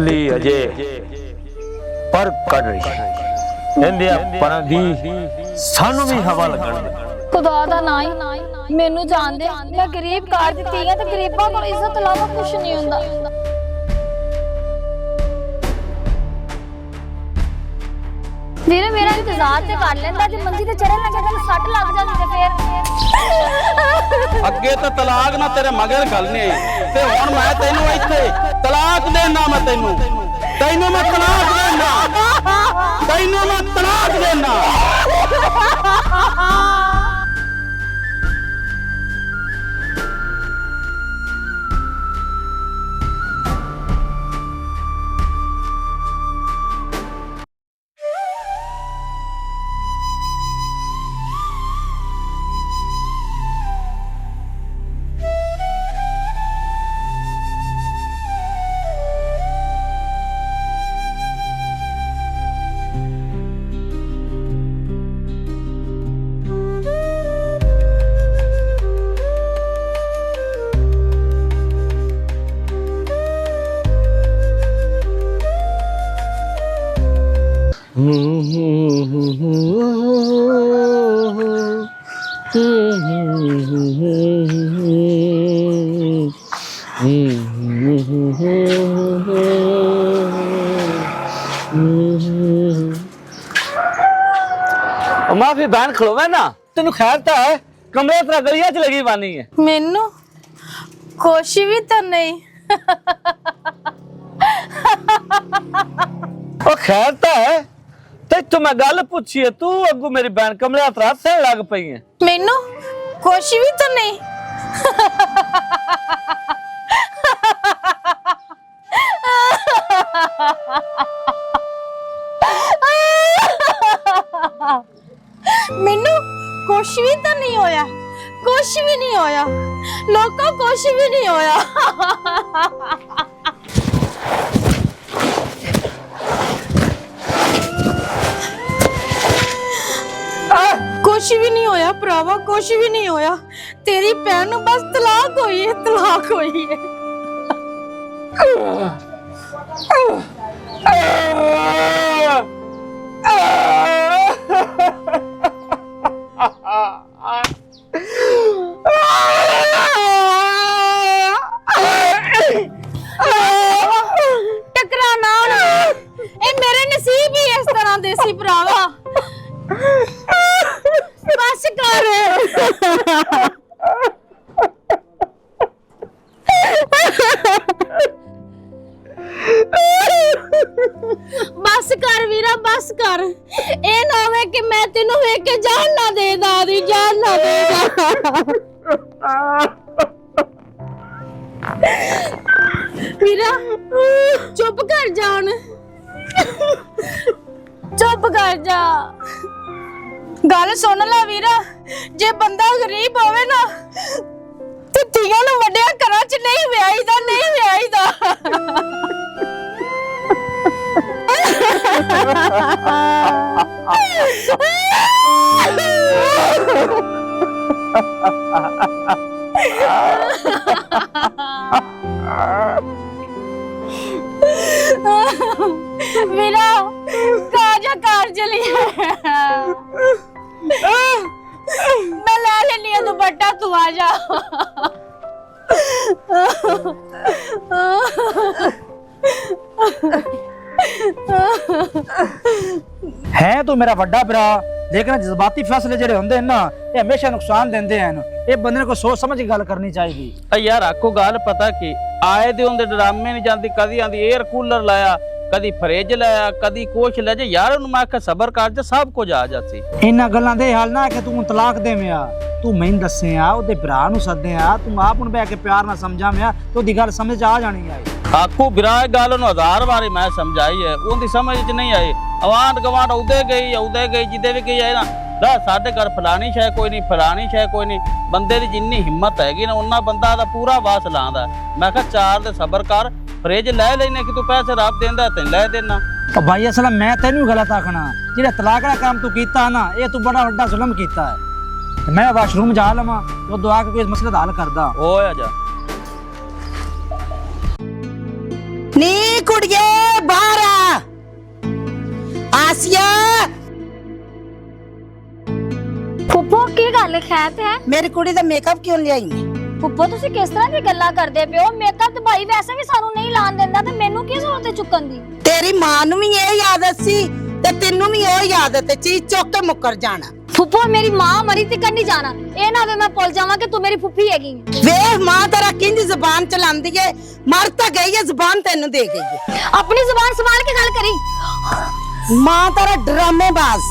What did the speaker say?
तितली अजे पर कड़ रही इंदिया पर दी सानू भी हवा लगन दे खुदा दा ना ही मैनू जान दे मैं गरीब कार दी धी हां ते गरीबां कोल इज्जत अलावा कुछ नहीं हुंदा। वीरे मेरा इंतजार ते कर लेंदा जे मंजी ते चढ़न लगे तैनूं सट लग जांदी ते फिर अगे तो तलाक ना तेरे मगर गलने ते हुण मैं तैनू इत्थे तलाक देना मैं तैनू मैं तलाक देना मैं तलाक देना। माफी बहन खड़ोवे ना तेन खैर तो है कमरे तेरा गलिया च लगी बानी है मैनू खुश भी तो नहीं ओ खैर तो है तू मैं गल पूछी है तू अगू मेरी बहन कमरे तेरा से लग पई है मैनू खुश भी तो नहीं मैनू कुछ भी तो नहीं होया कुछ भी नहीं होया लोगों कुछ भी नहीं होया कुछ भी नहीं होया भरावा कुछ भी नहीं होया तेरी भैन नूं बस तलाक हुई है टकराना ए मेरे नसीब ही इस तरह दे सी भरावा बस कर बस कर वीरा बस कर ए ना होवे कि मैं तेनू वेख के जान ना दे दादी जान ना दे वीरा चुप कर जान चुप कर जा गल सुन ला वीरा जे बंदा गरीब होवे ना ते धीआं नूं वड्डिया घरां च नहीं विआहीदा वीरा काजा कार चलिए मैं ला लेनी है दुपट्टा तू आ जा है तो मेरा बड़ा भरा लेकिन जज्बाती फैसले जेडे होंदे हैं ना ये हमेशा नुकसान देंदे हैं ये बंदे को सोच समझ के गल करनी चाहिए यार आको गल पता कि आए दे होंदे ड्रामे नहीं जाती कदी आंदी एयर कूलर लाया कदी फ्रिज लाया कदी कुछ ले जे यार मैं आख सबर कर जा सब कुछ आ जाती इन्हां गल्लां दे हाल ना कि तू तलाक देवें तू मैनूं दस्सें ओदे भरा नूं सद्दें तू आप हुण बैठ के प्यार नाल समझावें तो ओदी गल समझ आ जानी है आखू बिरा गल उन्होंने 1000 बारी मैं समझाई है उनकी समझ च नहीं आई आवांड गवांड उदे गई जिदे भी गई है ना साढ़े घर फलानी शै कोई नहीं फलानी शै कोई नहीं बंदे की जिन्नी हिम्मत हैगी ना उन्ना बंदा दा पूरा वास लांदा मैं कहा चार दे सबर कर फ्रिज लै लेने कि तू पैसे रब देंदा तेन लै देना भाई असल मैं तेनू गलत आखना जेड़ा तलाक दा काम तू कीता ना ये तू बड़ा वड्डा जुल्म कीता है मैं वाशरूम जा लवां तो दुआ के कोई मसले दा हल करदा होया जा नी कुड़िए बाहर आ आसिया ਫੁੱਫੋ ਕੀ ਗੱਲ ਖੈਤ ਹੈ मेरी कुड़ी दा मेकअप क्यों ले आई है ਫੁੱਫੋ ਤੁਸੀਂ ਕਿਸ ਤਰ੍ਹਾਂ ਦੀ ਗੱਲਾਂ ਕਰਦੇ ਪਿਓ ਮੇਕਅਪ ਤੇ ਭਾਈ ਵੈਸੇ ਵੀ ਸਾਨੂੰ ਨਹੀਂ ਲਾਣ ਦਿੰਦਾ ਤੇ ਮੈਨੂੰ ਕੀ ਜ਼ਰੂਰਤ ਹੈ ਚੁੱਕਣ ਦੀ तेरी मां नु भी यही आदत सी ते तेनू भी यही आदत है चीज चुक के मुकर जाना ਫੁੱਫੋ ਮੇਰੀ ਮਾਂ ਮਰੀ ਤੇ ਕੰਨੀ ਜਾਣਾ ਇਹ ਨਾ ਹੋਵੇ ਮੈਂ ਭੁੱਲ ਜਾਵਾਂ ਕਿ ਤੂੰ ਮੇਰੀ ਫੁੱਫੀ ਹੈਗੀ वे मां तेरा किंज जुबान चलांदी है मर तो गई है जुबान तेनू दे गई है ਆਪਣੀ ਜ਼ੁਬਾਨ ਸੰਭਾਲ ਕੇ ਗੱਲ ਕਰੀ मां तेरा ड्रामेबाज